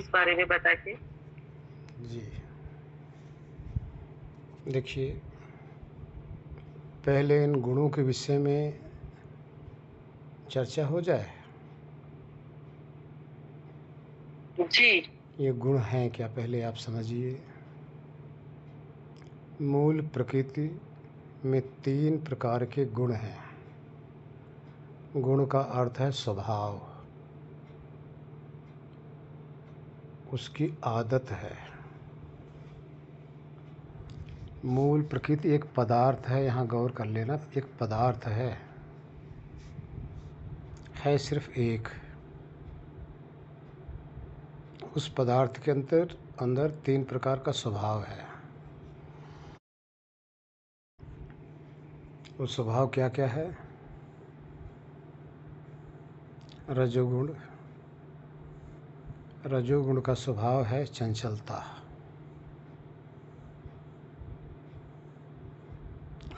इस बारे में बता के। जी, देखिए, पहले इन गुणों के विषय में चर्चा हो जाए। जी। ये गुण हैं क्या, पहले आप समझिए। मूल प्रकृति में 3 प्रकार के गुण हैं। गुण का अर्थ है स्वभाव, उसकी आदत है। मूल प्रकृति एक पदार्थ है, यहाँ गौर कर लेना, एक पदार्थ है सिर्फ एक। उस पदार्थ के अंदर 3 प्रकार का स्वभाव है। वो स्वभाव क्या क्या है? रजोगुण। रजोगुण का स्वभाव है चंचलता,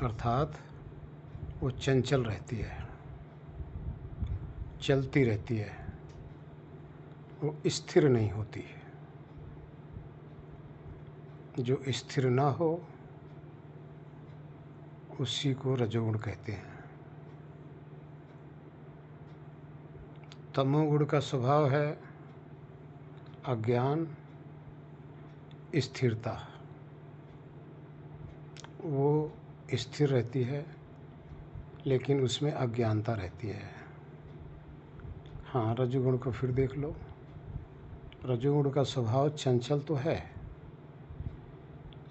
अर्थात वो चंचल रहती है, चलती रहती है, वो स्थिर नहीं होती। जो स्थिर ना हो उसी को रजोगुण कहते हैं। तमोगुण का स्वभाव है अज्ञान, स्थिरता। वो स्थिर रहती है लेकिन उसमें अज्ञानता रहती है। हाँ, रजोगुण को फिर देख लो। रजोगुण का स्वभाव चंचल तो है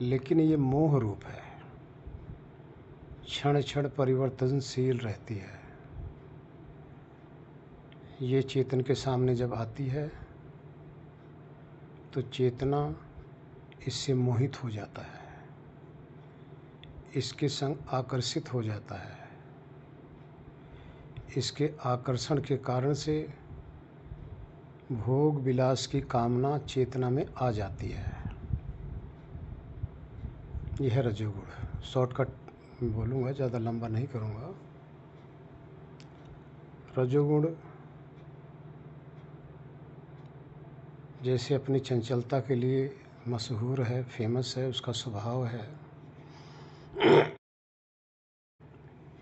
लेकिन ये मोह रूप है, क्षण क्षण परिवर्तनशील रहती है। ये चेतन के सामने जब आती है तो चेतना इससे मोहित हो जाता है, इसके संग आकर्षित हो जाता है। इसके आकर्षण के कारण से भोग विलास की कामना चेतना में आ जाती है। यह है रजोगुण। शॉर्टकट बोलूँगा, ज़्यादा लंबा नहीं करूँगा। रजोगुण जैसे अपनी चंचलता के लिए मशहूर है, फेमस है, उसका स्वभाव है,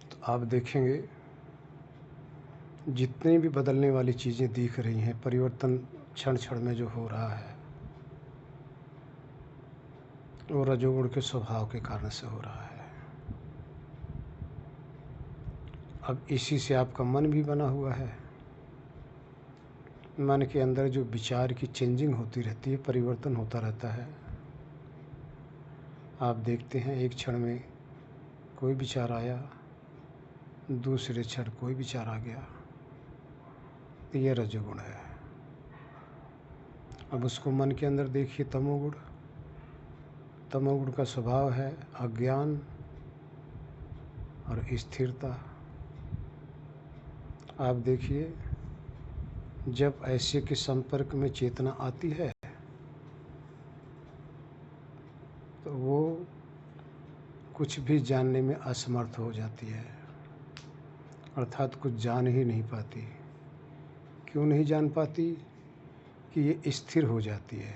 तो आप देखेंगे जितनी भी बदलने वाली चीज़ें दिख रही हैं, परिवर्तन क्षण क्षण में जो हो रहा है, वो रजोगुण के स्वभाव के कारण से हो रहा है। अब इसी से आपका मन भी बना हुआ है। मन के अंदर जो विचार की चेंजिंग होती रहती है, परिवर्तन होता रहता है। आप देखते हैं एक क्षण में कोई विचार आया, दूसरे क्षण कोई विचार आ गया, तो ये रजोगुण है। अब उसको मन के अंदर देखिए, तमोगुण। तमोगुण का स्वभाव है अज्ञान और स्थिरता। आप देखिए, जब ऐसे के संपर्क में चेतना आती है तो वो कुछ भी जानने में असमर्थ हो जाती है, अर्थात कुछ जान ही नहीं पाती। क्यों नहीं जान पाती? कि ये स्थिर हो जाती है।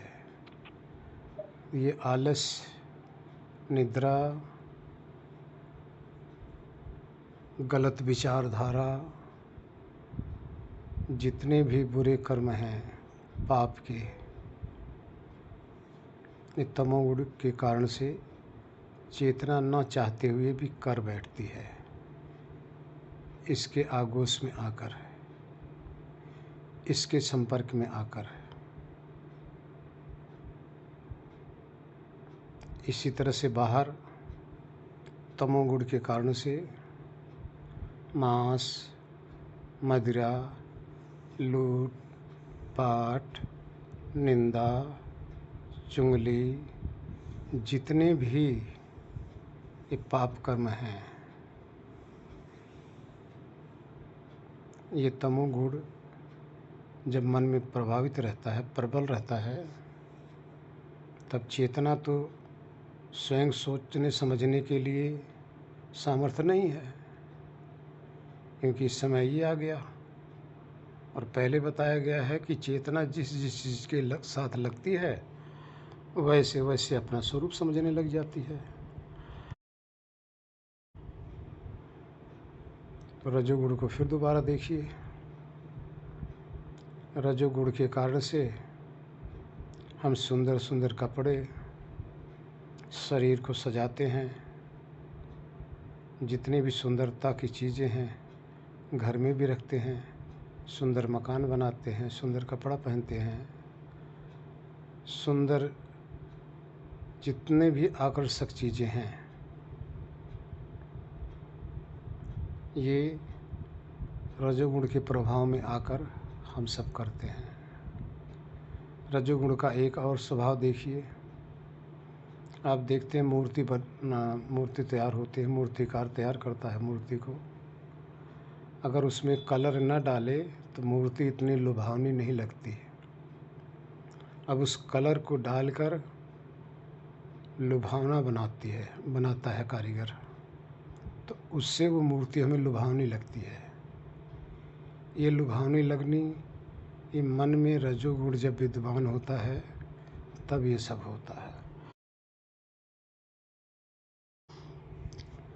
ये आलस्य, निद्रा, गलत विचारधारा, जितने भी बुरे कर्म हैं पाप के, ये तमोगुण के कारण से चेतना न चाहते हुए भी कर बैठती है, इसके आगोश में आकर, इसके संपर्क में आकर। इसी तरह से बाहर तमोगुण के कारण से मांस, मदिरा, लूट पाट, निंदा, चुगली, जितने भी ये पाप कर्म हैं, ये तमोगुण जब मन में प्रभावित रहता है, प्रबल रहता है, तब चेतना तो स्वयं सोचने समझने के लिए सामर्थ्य नहीं है, क्योंकि इस समय ये आ गया। और पहले बताया गया है कि चेतना जिस जिस चीज़ के साथ लगती है वैसे वैसे अपना स्वरूप समझने लग जाती है। तो रजोगुण को फिर दोबारा देखिए। रजोगुण के कारण से हम सुंदर सुंदर कपड़े शरीर को सजाते हैं, जितनी भी सुंदरता की चीज़ें हैं घर में भी रखते हैं, सुंदर मकान बनाते हैं, सुंदर कपड़ा पहनते हैं, सुंदर जितने भी आकर्षक चीज़ें हैं ये रजोगुण के प्रभाव में आकर हम सब करते हैं। रजोगुण का एक और स्वभाव देखिए। आप देखते हैं मूर्ति तैयार होती है, मूर्तिकार तैयार करता है मूर्ति को। अगर उसमें कलर न डाले तो मूर्ति इतनी लुभावनी नहीं लगती। अब उस कलर को डालकर लुभावना बनाता है कारीगर, तो उससे वो मूर्ति हमें लुभावनी लगती है। ये लुभावनी लगनी, ये मन में रजोगुण जब विद्यमान होता है तब ये सब होता है।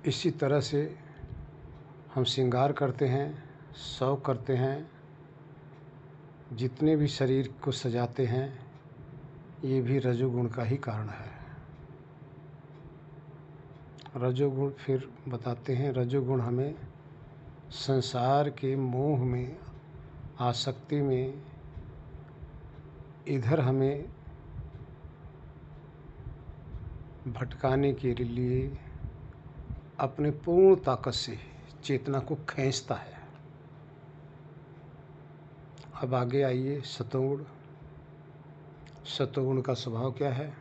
इसी तरह से हम श्रृंगार करते हैं, शौक करते हैं, जितने भी शरीर को सजाते हैं ये भी रजोगुण का ही कारण है। रजोगुण फिर बताते हैं, रजोगुण हमें संसार के मोह में, आसक्ति में, इधर हमें भटकाने के लिए अपने पूर्ण ताकत से चेतना को खींचता है। अब आगे आइए सतोगुण। सतोगुण का स्वभाव क्या है?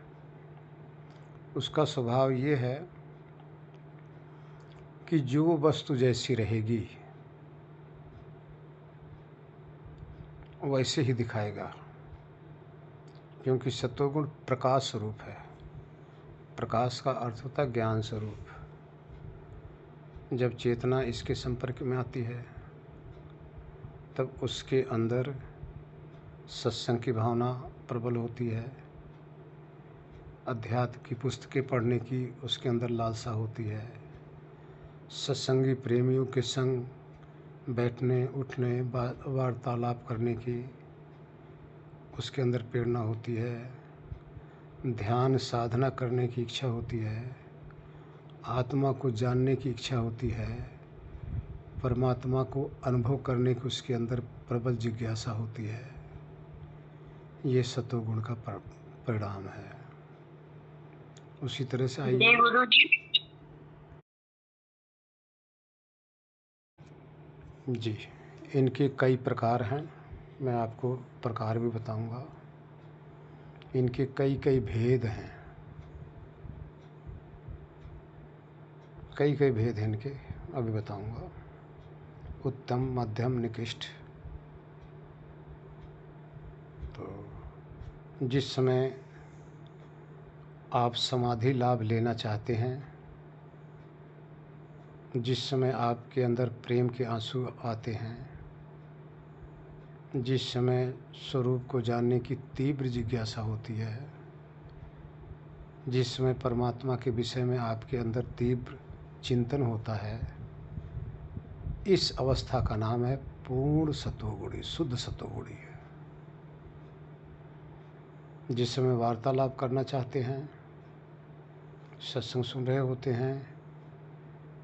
उसका स्वभाव ये है कि जो वस्तु जैसी रहेगी वैसे ही दिखाएगा, क्योंकि सतोगुण प्रकाश स्वरूप है। प्रकाश का अर्थ होता है ज्ञान स्वरूप। जब चेतना इसके संपर्क में आती है तब उसके अंदर सत्संग की भावना प्रबल होती है, अध्यात्म की पुस्तकें पढ़ने की उसके अंदर लालसा होती है, सत्संगी प्रेमियों के संग बैठने उठने वार्तालाप करने की उसके अंदर प्रेरणा होती है, ध्यान साधना करने की इच्छा होती है, आत्मा को जानने की इच्छा होती है, परमात्मा को अनुभव करने की उसके अंदर प्रबल जिज्ञासा होती है। ये सतोगुण का परिणाम है। उसी तरह से आइए जी, इनके कई प्रकार हैं, मैं आपको प्रकार भी बताऊंगा। इनके कई भेद हैं, कई भेद हैं इनके, अभी बताऊंगा। उत्तम, मध्यम, निकृष्ट। तो जिस समय आप समाधि लाभ लेना चाहते हैं, जिस समय आपके अंदर प्रेम के आंसू आते हैं, जिस समय स्वरूप को जानने की तीव्र जिज्ञासा होती है, जिस समय परमात्मा के विषय में आपके अंदर तीव्र चिंतन होता है, इस अवस्था का नाम है पूर्ण सतोगुणी, शुद्ध सतोगुणी है। जिस समय वार्तालाप करना चाहते हैं, सत्संग सुन रहे होते हैं,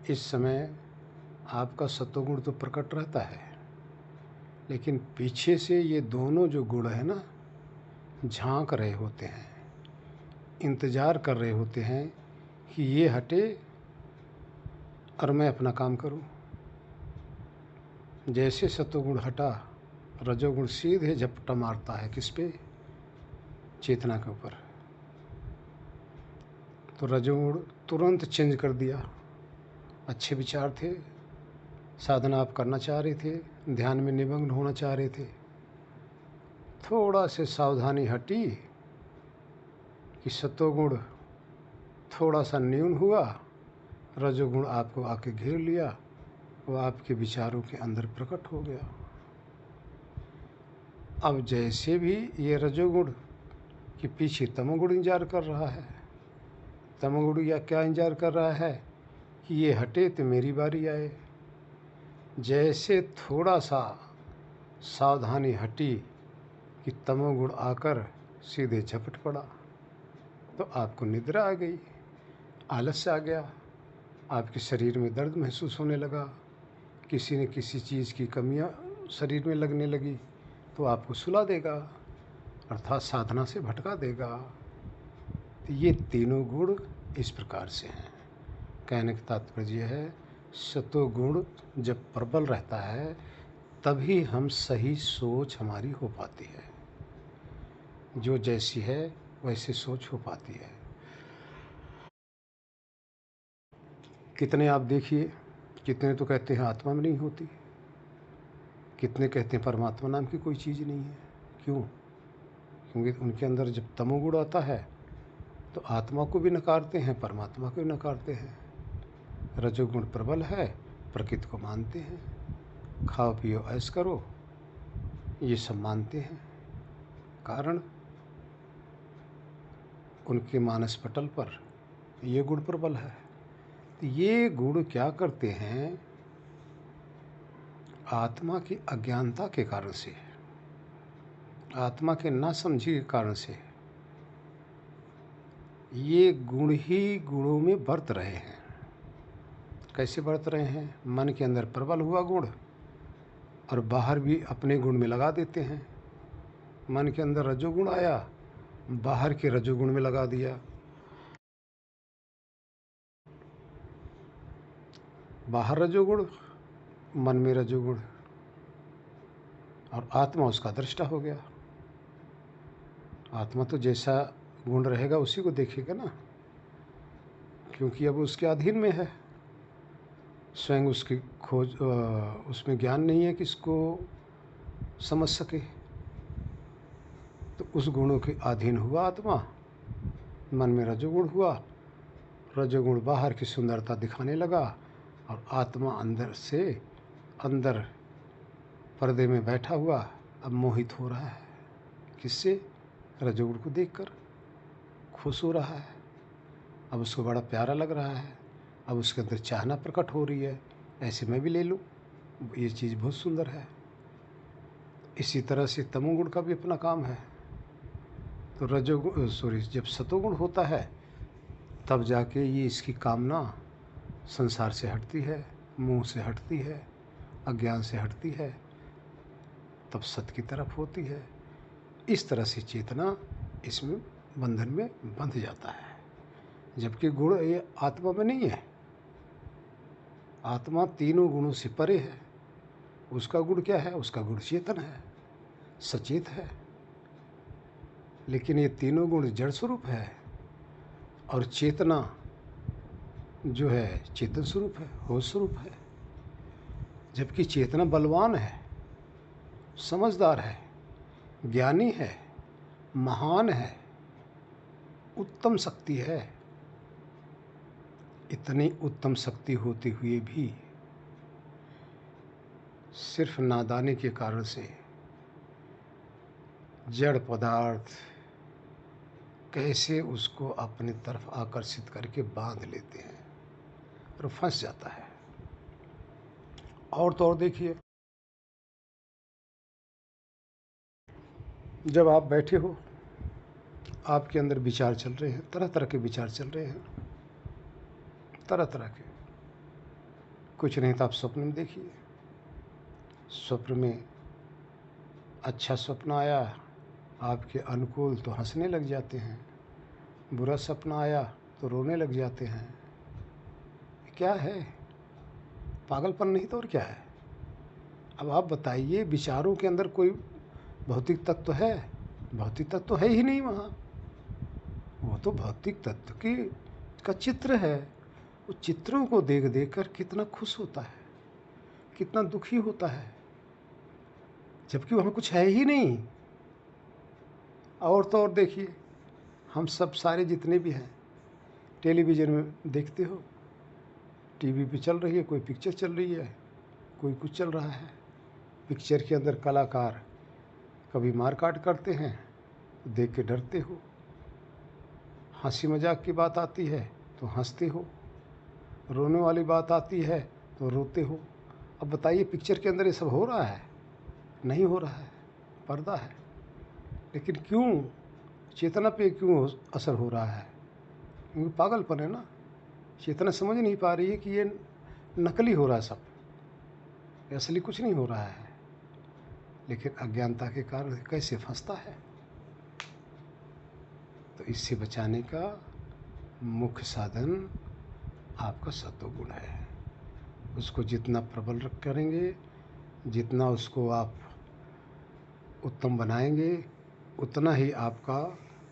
इस समय आपका सतोगुण तो प्रकट रहता है, लेकिन पीछे से ये दोनों जो गुण है ना, झांक रहे होते हैं, इंतज़ार कर रहे होते हैं कि ये हटे और मैं अपना काम करूं। जैसे सतोगुण हटा, रजोगुण सीधे झपटा मारता है किस पे? चेतना के ऊपर। तो रजोगुण तुरंत चेंज कर दिया। अच्छे विचार थे, साधना आप करना चाह रहे थे, ध्यान में निमग्न होना चाह रहे थे, थोड़ा से सावधानी हटी कि सतोगुण थोड़ा सा न्यून हुआ, रजोगुण आपको आके घेर लिया, वो आपके विचारों के अंदर प्रकट हो गया। अब जैसे भी ये रजोगुण के पीछे तमोगुण इंतजार कर रहा है, तमोगुण या क्या इंतजार कर रहा है कि ये हटे तो मेरी बारी आए। जैसे थोड़ा सा सावधानी हटी कि तमोगुण आकर सीधे झपट पड़ा, तो आपको निद्रा आ गई, आलस्य आ गया, आपके शरीर में दर्द महसूस होने लगा, किसी न किसी चीज़ की कमियां शरीर में लगने लगी, तो आपको सुला देगा, अर्थात साधना से भटका देगा। तो ये तीनों गुण इस प्रकार से हैं। कहने का तात्पर्य है, सतोगुण जब प्रबल रहता है तभी हम सही सोच हमारी हो पाती है, जो जैसी है वैसी सोच हो पाती है। कितने आप देखिए, कितने तो कहते हैं आत्मा में नहीं होती, कितने कहते हैं परमात्मा नाम की कोई चीज़ नहीं है। क्यों? क्योंकि उनके अंदर जब तमोगुण आता है तो आत्मा को भी नकारते हैं, परमात्मा को भी नकारते हैं। रजोगुण प्रबल है, प्रकृति को मानते हैं, खाओ पियो ऐश करो, ये सब मानते हैं। कारण उनके मानस पटल पर ये गुण प्रबल है। तो ये गुण क्या करते हैं, आत्मा की अज्ञानता के कारण से, आत्मा के ना समझी के कारण से ये गुण ही गुणों में बरत रहे हैं। कैसे बरत रहे हैं? मन के अंदर प्रबल हुआ गुण और बाहर भी अपने गुण में लगा देते हैं। मन के अंदर रजोगुण आया, बाहर के रजोगुण में लगा दिया। बाहर रजोगुण, मन में रजोगुण, और आत्मा उसका दृष्टा हो गया। आत्मा तो जैसा गुण रहेगा उसी को देखेगा ना, क्योंकि अब उसके अधीन में है। स्वयं उसकी खोज उसमें ज्ञान नहीं है कि इसको समझ सके, तो उस गुणों के अधीन हुआ आत्मा। मन में रजोगुण हुआ, रजोगुण बाहर की सुंदरता दिखाने लगा, और आत्मा अंदर से अंदर पर्दे में बैठा हुआ अब मोहित हो रहा है। किससे? रजोगुण को देखकर खुश हो रहा है। अब उसको बड़ा प्यारा लग रहा है, अब उसके अंदर चाहना प्रकट हो रही है, ऐसे मैं भी ले लूँ, ये चीज़ बहुत सुंदर है। इसी तरह से तमोगुण का भी अपना काम है। तो जब सतोगुण होता है तब जाके ये इसकी कामना संसार से हटती है, मोह से हटती है, अज्ञान से हटती है, तब सत की तरफ होती है। इस तरह से चेतना इसमें बंधन में बंध जाता है। जबकि गुण ये आत्मा में नहीं है, आत्मा तीनों गुणों से परे है। उसका गुण क्या है? उसका गुण चेतन है, सचेत है। लेकिन ये तीनों गुण जड़ स्वरूप है, और चेतना जो है चेतन स्वरूप है, होश स्वरूप है। जबकि चेतना बलवान है, समझदार है, ज्ञानी है, महान है, उत्तम शक्ति है। इतनी उत्तम शक्ति होते हुए भी सिर्फ नादानी के कारण से जड़ पदार्थ कैसे उसको अपनी तरफ आकर्षित करके बांध लेते हैं और फंस जाता है। और तो और देखिए, जब आप बैठे हो, आपके अंदर विचार चल रहे हैं, तरह तरह के विचार चल रहे हैं, तरह तरह के। कुछ नहीं तो आप स्वप्न में देखिए, स्वप्न में अच्छा स्वप्न आया आपके अनुकूल तो हंसने लग जाते हैं, बुरा सपना आया तो रोने लग जाते हैं। क्या है? पागलपन नहीं तो और क्या है? अब आप बताइए, विचारों के अंदर कोई भौतिक तत्व है? भौतिक तत्व है ही नहीं वहाँ। वो तो भौतिक तत्व की का चित्र है। वो चित्रों को देख देख कर कितना खुश होता है, कितना दुखी होता है, जबकि वहाँ कुछ है ही नहीं। और तो और देखिए, हम सब सारे जितने भी हैं, टेलीविज़न में देखते हो, टीवी पे चल रही है कोई पिक्चर, चल रही है कोई कुछ चल रहा है। पिक्चर के अंदर कलाकार कभी मार काट करते हैं तो देख के डरते हो, हंसी मजाक की बात आती है तो हंसते हो, रोने वाली बात आती है तो रोते हो। अब बताइए, पिक्चर के अंदर ये सब हो रहा है? नहीं हो रहा है, पर्दा है। लेकिन क्यों, चेतना पे क्यों असर हो रहा है? क्योंकि पागलपन है ना। चेतना समझ नहीं पा रही है कि ये नकली हो रहा है, सब ये असली कुछ नहीं हो रहा है। लेकिन अज्ञानता के कारण कैसे फंसता है। तो इससे बचाने का मुख्य साधन आपका सत्वगुण है। उसको जितना प्रबल करेंगे, जितना उसको आप उत्तम बनाएंगे, उतना ही आपका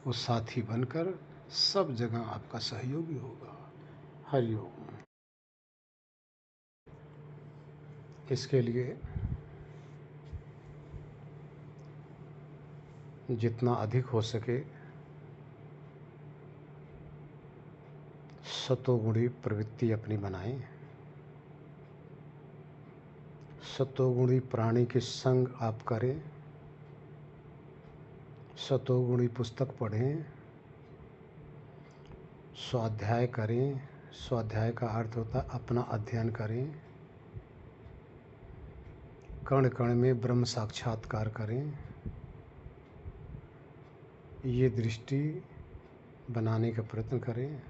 वो साथी बनकर सब जगह आपका सहयोगी होगा। हरिओम। इसके लिए जितना अधिक हो सके सतोगुणी प्रवृत्ति अपनी बनाएं। सतोगुणी प्राणी के संग आप करें, सतोगुणी पुस्तक पढ़ें, स्वाध्याय करें। स्वाध्याय का अर्थ होता है अपना अध्ययन करें, कण कण में ब्रह्म साक्षात्कार करें। ये दृष्टि बनाने का प्रयत्न करें।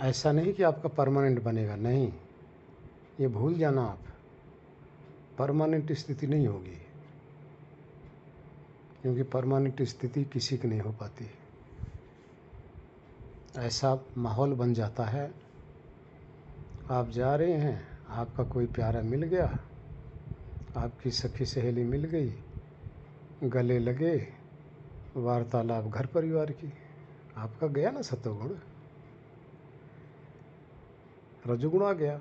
ऐसा नहीं कि आपका परमानेंट बनेगा, नहीं, ये भूल जाना आप, परमानेंट स्थिति नहीं होगी, क्योंकि परमानेंट स्थिति किसी की नहीं हो पाती। ऐसा माहौल बन जाता है, आप जा रहे हैं, आपका कोई प्यारा मिल गया, आपकी सखी सहेली मिल गई, गले लगे, वार्तालाप घर परिवार की, आपका गया ना सतोगुण, रजोगुण आ गया।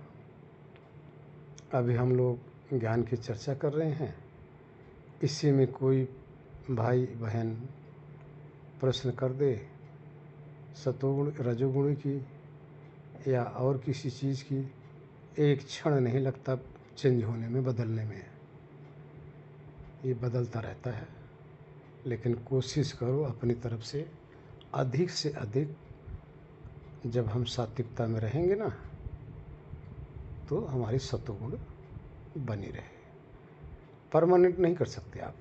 अभी हम लोग ज्ञान की चर्चा कर रहे हैं, इसी में कोई भाई बहन प्रश्न कर दे सतोगुण रजोगुण की या और किसी चीज़ की, एक क्षण नहीं लगता चेंज होने में, बदलने में। ये बदलता रहता है। लेकिन कोशिश करो अपनी तरफ से अधिक से अधिक। जब हम सात्विकता में रहेंगे ना, तो हमारी सत्वगुण बनी रहे। परमानेंट नहीं कर सकते आप,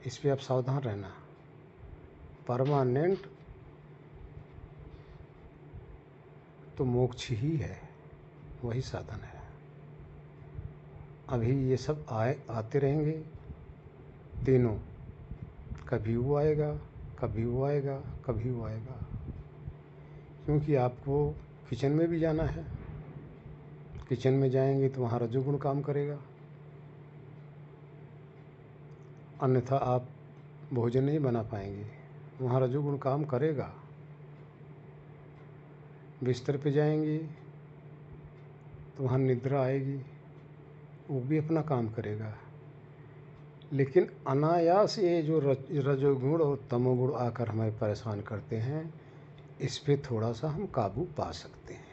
इस पे आप सावधान रहना। परमानेंट तो मोक्ष ही है, वही साधन है। अभी ये सब आते रहेंगे तीनों, कभी वो आएगा, कभी वो आएगा, कभी वो आएगा। क्योंकि आपको किचन में भी जाना है, किचन में जाएंगे तो वहाँ रजोगुण काम करेगा, अन्यथा आप भोजन नहीं बना पाएंगे, वहाँ रजोगुण काम करेगा। बिस्तर पे जाएंगे तो वहाँ निद्रा आएगी, वो भी अपना काम करेगा। लेकिन अनायास ये जो रजोगुण और तमोगुण आकर हमें परेशान करते हैं, इस पे थोड़ा सा हम काबू पा सकते हैं।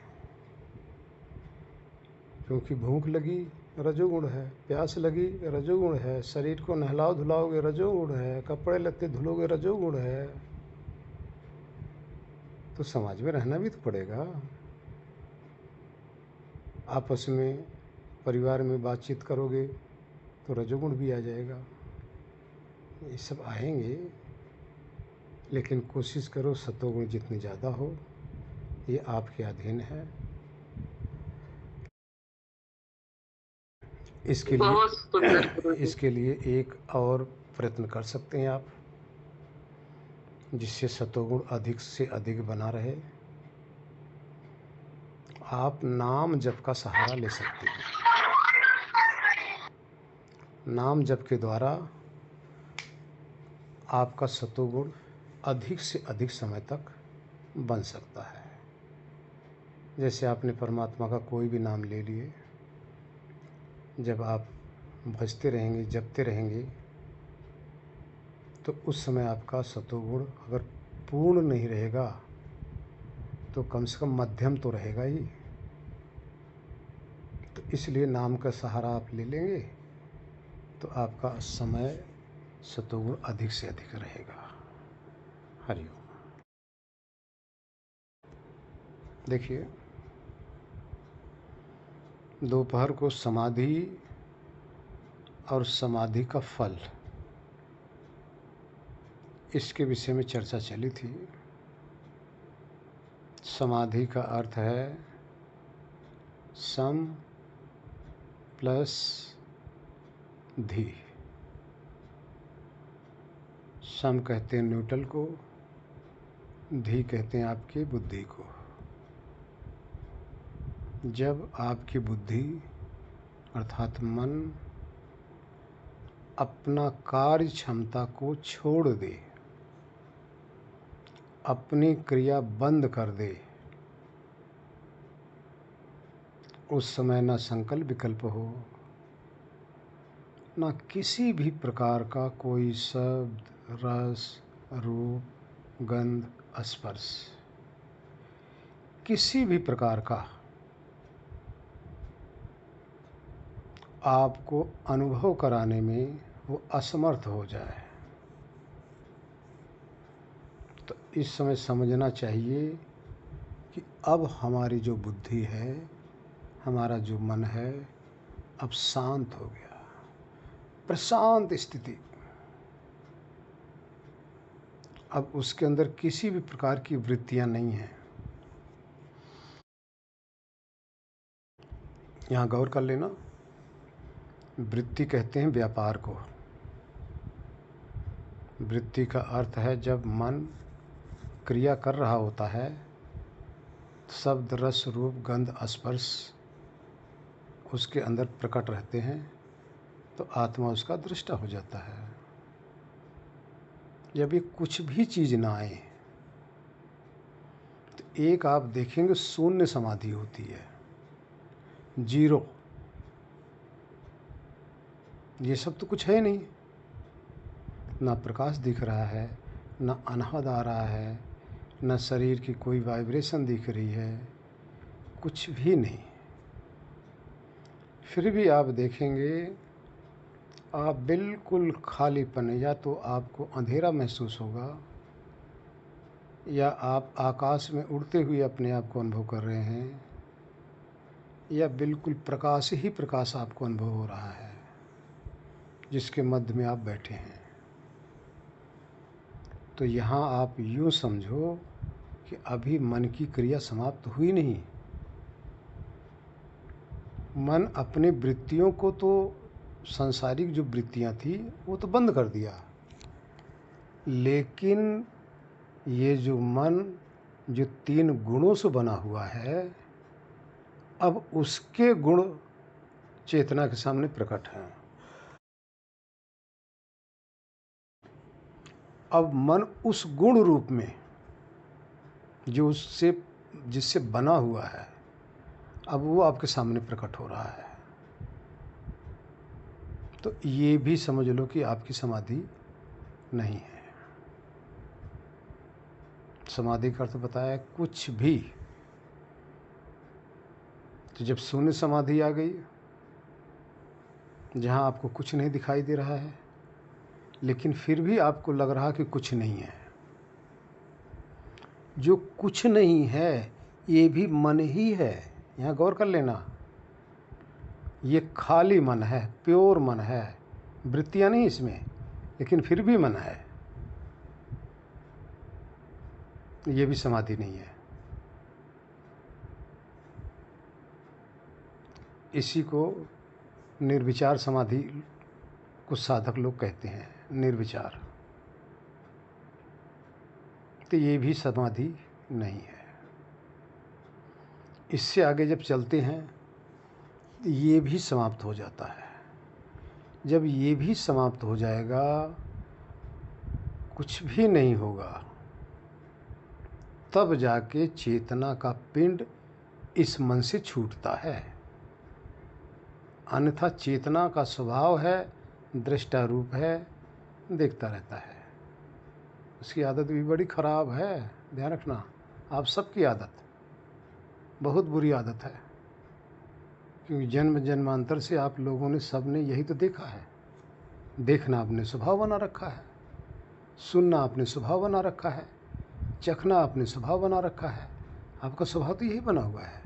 क्योंकि भूख लगी रजोगुण है, प्यास लगी रजोगुण है, शरीर को नहलाओ धुलाओगे रजोगुण है, कपड़े लत्ते धुलोगे रजोगुण है। तो समाज में रहना भी तो पड़ेगा। आपस में परिवार में बातचीत करोगे तो रजोगुण भी आ जाएगा। ये सब आएंगे, लेकिन कोशिश करो सतोगुण जितनी ज़्यादा हो, ये आपके अधीन है। बहुत सुंदर गुरुजी। इसके लिए एक और प्रयत्न कर सकते हैं आप, जिससे सतोगुण अधिक से अधिक बना रहे। आप नाम जप का सहारा ले सकते हैं। नाम जप के द्वारा आपका सतोगुण अधिक से अधिक समय तक बन सकता है। जैसे आपने परमात्मा का कोई भी नाम ले लिए, जब आप भजते रहेंगे, जपते रहेंगे, तो उस समय आपका सतोगुण अगर पूर्ण नहीं रहेगा तो कम से कम मध्यम तो रहेगा ही। तो इसलिए नाम का सहारा आप ले लेंगे तो आपका समय सतोगुण अधिक से अधिक रहेगा। हरिओम। देखिए, दोपहर को समाधि और समाधि का फल, इसके विषय में चर्चा चली थी। समाधि का अर्थ है सम प्लस धी। सम कहते हैं न्यूट्रल को, धी कहते हैं आपकी बुद्धि को। जब आपकी बुद्धि अर्थात मन अपना कार्य क्षमता को छोड़ दे, अपनी क्रिया बंद कर दे, उस समय न संकल्प विकल्प हो, न किसी भी प्रकार का कोई शब्द, रस, रूप, गंध, स्पर्श, किसी भी प्रकार का आपको अनुभव कराने में वो असमर्थ हो जाए, तो इस समय समझना चाहिए कि अब हमारी जो बुद्धि है, हमारा जो मन है, अब शांत हो गया, प्रशांत स्थिति। अब उसके अंदर किसी भी प्रकार की वृत्तियां नहीं हैं। यहाँ गौर कर लेना, वृत्ति कहते हैं व्यापार को। वृत्ति का अर्थ है जब मन क्रिया कर रहा होता है, शब्द, रस, रूप, गंध, स्पर्श उसके अंदर प्रकट रहते हैं, तो आत्मा उसका दृष्टा हो जाता है। जब ये कुछ भी चीज़ ना आए, तो एक आप देखेंगे शून्य समाधि होती है, जीरो। ये सब तो कुछ है नहीं, ना प्रकाश दिख रहा है, ना अनहद आ रहा है, ना शरीर की कोई वाइब्रेशन दिख रही है, कुछ भी नहीं। फिर भी आप देखेंगे आप बिल्कुल खालीपन, या तो आपको अंधेरा महसूस होगा, या आप आकाश में उड़ते हुए अपने आप को अनुभव कर रहे हैं, या बिल्कुल प्रकाश ही प्रकाश आपको अनुभव हो रहा है जिसके मध्य में आप बैठे हैं। तो यहाँ आप यूँ समझो कि अभी मन की क्रिया समाप्त हुई नहीं। मन अपनी वृत्तियों को तो, सांसारिक जो वृत्तियाँ थी वो तो बंद कर दिया, लेकिन ये जो मन जो 3 गुणों से बना हुआ है, अब उसके गुण चेतना के सामने प्रकट हैं। अब मन उस गुण रूप में जो उससे जिससे बना हुआ है, अब वो आपके सामने प्रकट हो रहा है। तो ये भी समझ लो कि आपकी समाधि नहीं है। समाधि का अर्थ बताया कुछ भी। तो जब शून्य समाधि आ गई, जहाँ आपको कुछ नहीं दिखाई दे रहा है, लेकिन फिर भी आपको लग रहा कि कुछ नहीं है। जो कुछ नहीं है ये भी मन ही है। यहाँ गौर कर लेना, ये खाली मन है, प्योर मन है, वृत्तियाँ नहीं इसमें, लेकिन फिर भी मन है। ये भी समाधि नहीं है। इसी को निर्विचार समाधि कुछ साधक लोग कहते हैं, निर्विचार। तो ये भी समाधि नहीं है। इससे आगे जब चलते हैं तो ये भी समाप्त हो जाता है। जब ये भी समाप्त हो जाएगा, कुछ भी नहीं होगा, तब जाके चेतना का पिंड इस मन से छूटता है। अन्यथा चेतना का स्वभाव है, दृष्टा रूप है, देखता रहता है। उसकी आदत भी बड़ी ख़राब है, ध्यान रखना। आप सबकी आदत बहुत बुरी आदत है, क्योंकि जन्म जन्मांतर से आप लोगों ने, सब ने यही तो देखा है। देखना आपने स्वभाव बना रखा है, सुनना आपने स्वभाव बना रखा है, चखना आपने स्वभाव बना रखा है। आपका स्वभाव तो यही बना हुआ है,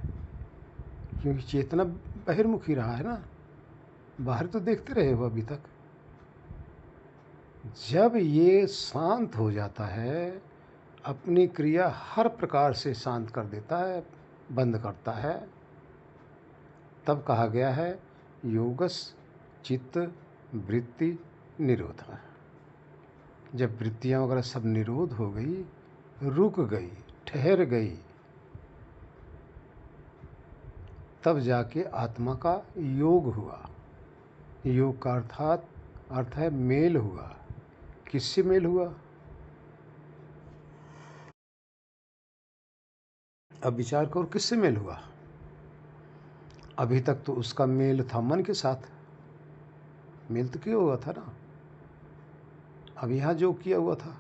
क्योंकि चेतना बहिर्मुखी रहा है ना, बाहर तो देखते रहे हो अभी तक। जब ये शांत हो जाता है, अपनी क्रिया हर प्रकार से शांत कर देता है, बंद करता है, तब कहा गया है योगस चित्त वृत्ति निरोध। जब वृत्तियां वगैरह सब निरोध हो गई, रुक गई, ठहर गई, तब जाके आत्मा का योग हुआ। योग का अर्थ है मेल हुआ। किससे मेल हुआ? अब विचार करो, किससे मेल हुआ? अभी तक तो उसका मेल था मन के साथ, मेल तो किया हुआ था ना। अब यहाँ जो किया हुआ था,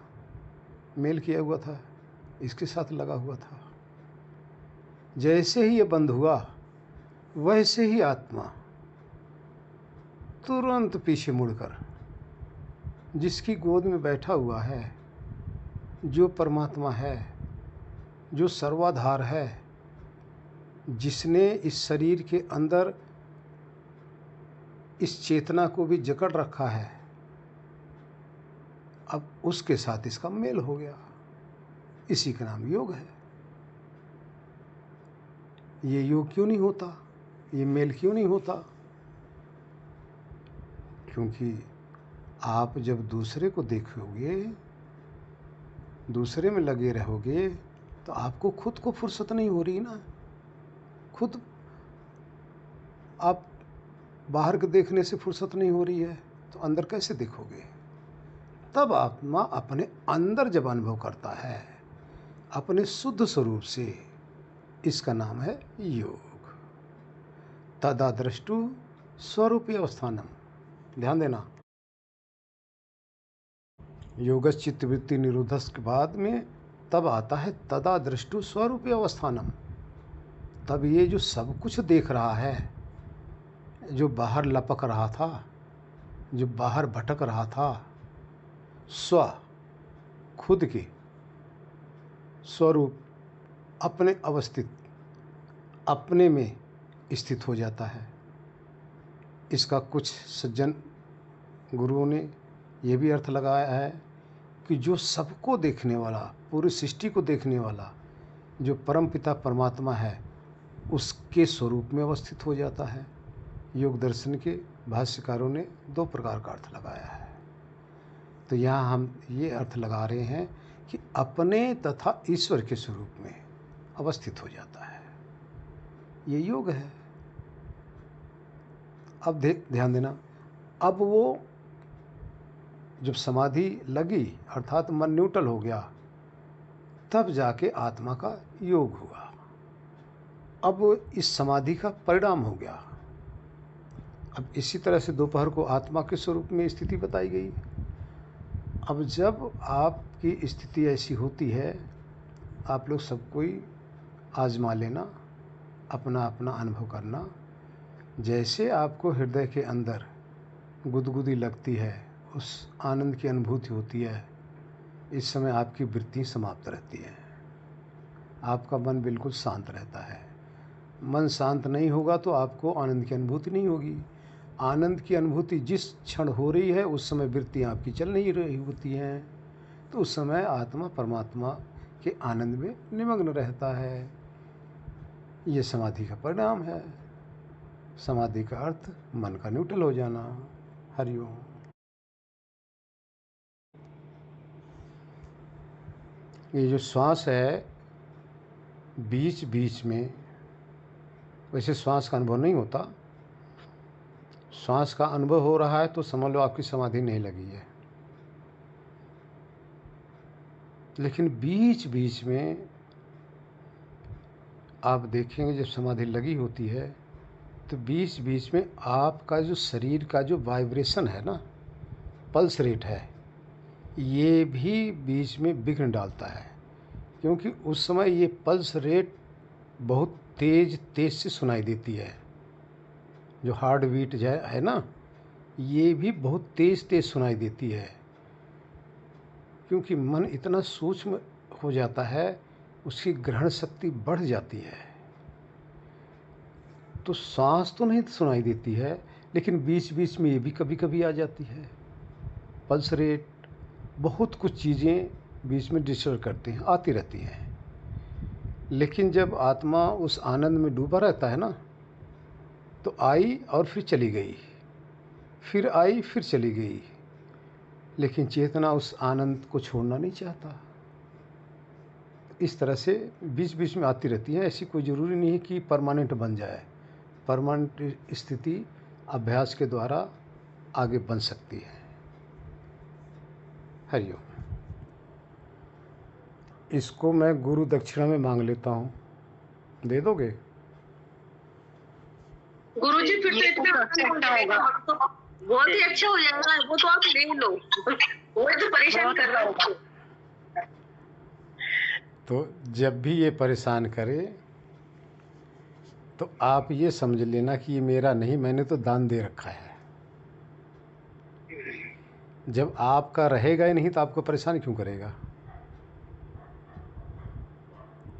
मेल किया हुआ था, इसके साथ लगा हुआ था। जैसे ही ये बंद हुआ, वैसे ही आत्मा तुरंत पीछे मुड़कर जिसकी गोद में बैठा हुआ है, जो परमात्मा है, जो सर्वाधार है, जिसने इस शरीर के अंदर इस चेतना को भी जकड़ रखा है, अब उसके साथ इसका मेल हो गया। इसी का नाम योग है। ये योग क्यों नहीं होता? ये मेल क्यों नहीं होता? क्योंकि आप जब दूसरे को देखोगे, दूसरे में लगे रहोगे, तो आपको खुद को फुर्सत नहीं हो रही ना। खुद आप बाहर के देखने से फुर्सत नहीं हो रही है, तो अंदर कैसे देखोगे? तब आत्मा अपने अंदर जब अनुभव करता है, अपने शुद्ध स्वरूप से, इसका नाम है योग। तदा दृष्टु स्वरूपी अवस्थानम। ध्यान देना, योगस चित्तवृत्ति निरोधस के बाद में तब आता है तदा दृष्टु स्वरूपी अवस्थानम। तब ये जो सब कुछ देख रहा है, जो बाहर लपक रहा था, जो बाहर भटक रहा था, स्व खुद के स्वरूप अपने अवस्थित, अपने में स्थित हो जाता है। इसका कुछ सज्जन गुरुओं ने यह भी अर्थ लगाया है कि जो सबको देखने वाला, पूरी सृष्टि को देखने वाला जो परमपिता परमात्मा है, उसके स्वरूप में अवस्थित हो जाता है। योग दर्शन के भाष्यकारों ने दो प्रकार का अर्थ लगाया है। तो यहाँ हम ये अर्थ लगा रहे हैं कि अपने तथा ईश्वर के स्वरूप में अवस्थित हो जाता है। ये योग है। अब ध्यान देना, अब वो जब समाधि लगी, अर्थात मन न्यूट्रल हो गया, तब जाके आत्मा का योग हुआ। अब इस समाधि का परिणाम हो गया। अब इसी तरह से दोपहर को आत्मा के स्वरूप में स्थिति बताई गई। अब जब आपकी स्थिति ऐसी होती है, आप लोग सब कोई आजमा लेना, अपना अपना अनुभव करना। जैसे आपको हृदय के अंदर गुदगुदी लगती है, उस आनंद की अनुभूति होती है, इस समय आपकी वृत्ति समाप्त रहती है, आपका मन बिल्कुल शांत रहता है। मन शांत नहीं होगा तो आपको आनंद की अनुभूति नहीं होगी। आनंद की अनुभूति जिस क्षण हो रही है, उस समय वृत्तियाँ आपकी चल नहीं रही होती हैं, तो उस समय आत्मा परमात्मा के आनंद में निमग्न रहता है। ये समाधि का परिणाम है। समाधि का अर्थ मन का न्यूट्रल हो जाना। हरिओम। ये जो श्वास है, बीच बीच में, वैसे श्वास का अनुभव नहीं होता। श्वास का अनुभव हो रहा है तो समझ लो आपकी समाधि नहीं लगी है। लेकिन बीच बीच में आप देखेंगे जब समाधि लगी होती है, तो बीच बीच में आपका जो शरीर का जो वाइब्रेशन है ना, पल्स रेट है, ये भी बीच में विघ्न डालता है। क्योंकि उस समय ये पल्स रेट बहुत तेज तेज से सुनाई देती है। जो हार्ट बीट है ना, ये भी बहुत तेज़ तेज़ सुनाई देती है, क्योंकि मन इतना सूक्ष्म हो जाता है, उसकी ग्रहण शक्ति बढ़ जाती है। तो सांस तो नहीं सुनाई देती है, लेकिन बीच बीच में ये भी कभी कभी आ जाती है। पल्स रेट, बहुत कुछ चीज़ें बीच में डिस्टर्ब करती हैं, आती रहती हैं। लेकिन जब आत्मा उस आनंद में डूबा रहता है ना, तो आई और फिर चली गई, फिर आई फिर चली गई, लेकिन चेतना उस आनंद को छोड़ना नहीं चाहता। इस तरह से बीच बीच में आती रहती है। ऐसी कोई ज़रूरी नहीं है कि परमानेंट बन जाए। परमानेंट स्थिति अभ्यास के द्वारा आगे बन सकती है। हरिओम। इसको मैं गुरु दक्षिणा में मांग लेता हूँ, दे दोगे? गुरुजी फिर तो इतना अच्छा होगा, तो बहुत ही अच्छा हो जाएगा। वो तो आप ले लो, वो तो परेशान कर रहा होगा। तो जब भी ये परेशान करे तो आप ये समझ लेना कि ये मेरा नहीं, मैंने तो दान दे रखा है। जब आपका रहेगा ही नहीं तो आपको परेशान क्यों करेगा?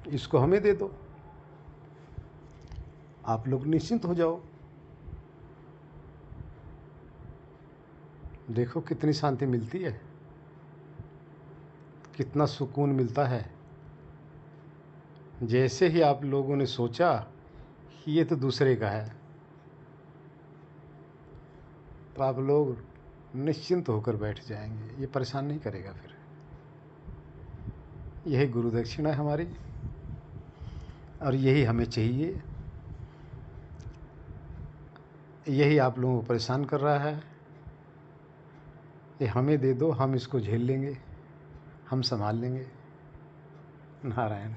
इसको हमें दे दो, आप लोग निश्चिंत हो जाओ। देखो कितनी शांति मिलती है, कितना सुकून मिलता है। जैसे ही आप लोगों ने सोचा कि ये तो दूसरे का है, तो आप लोग निश्चिंत होकर बैठ जाएंगे, ये परेशान नहीं करेगा फिर। यही गुरु दक्षिणा है हमारी, और यही हमें चाहिए। यही आप लोगों को परेशान कर रहा है, ये हमें दे दो, हम इसको झेल लेंगे, हम संभाल लेंगे। नारायण।